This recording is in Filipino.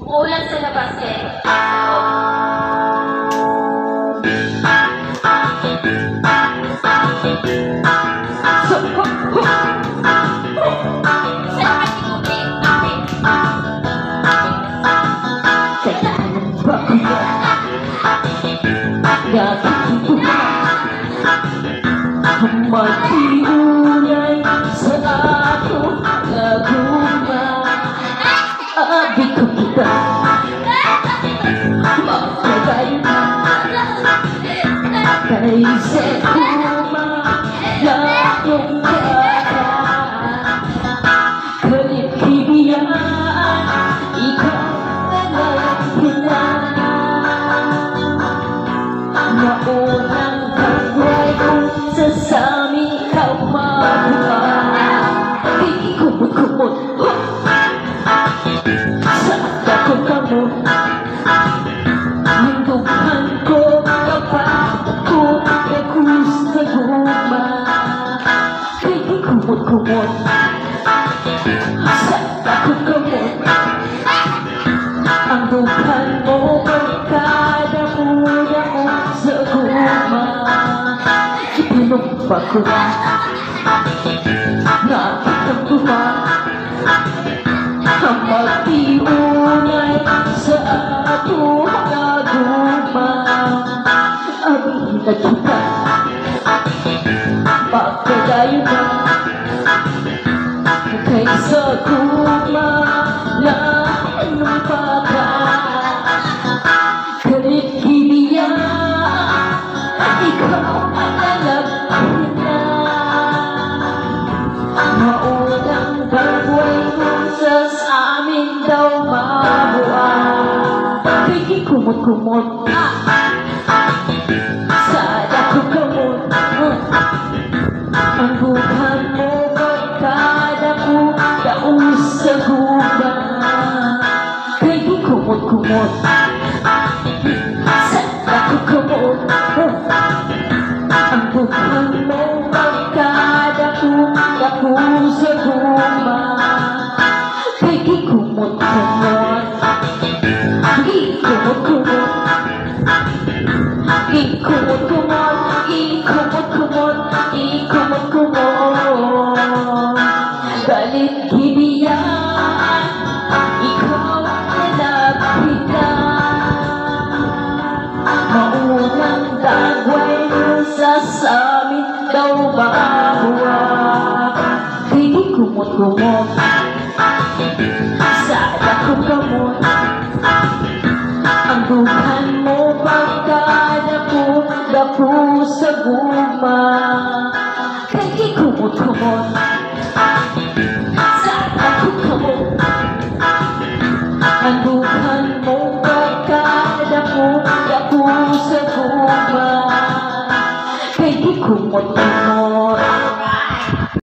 Ulan sa labas eh. Matiulay sa ato laguma. Abi ko kita makagay na kay sa kuma layong kaya kalit kibiyan ikaw na lang naunang kagway kung sasami ikaw mabuha di kumot-kumot sa takot kamo hinduhan ko kapag ko nakus na guma kay di kumot-kumot sa takot kamo ang duhan mo kada muna ko sa guma ipinumpa ko nakitang guma ang magtiunay sa ato laguma abing na kita makagayo na kaysa guma na numpaka kalit kibiyan ikaw ang nalagpin na maunang bagway mo sa amin daw mabuha kay kumot-kumot sa dako kamot ang buhan mo kada ko daos sa guba kay kumot-kumot sa dako kamot ang buhan mo kada ko daos sa guba kay kumot-kumot kumot-kumot kumot-kumot kumot-kumot kumot-kumot galit kibiyan ikaw nalapitan maunang dagway sa samin daw mabuha kay kumot-kumot sa dako kamot ang duhan mo pagkada ko dapo sa guma kay kumot-kumot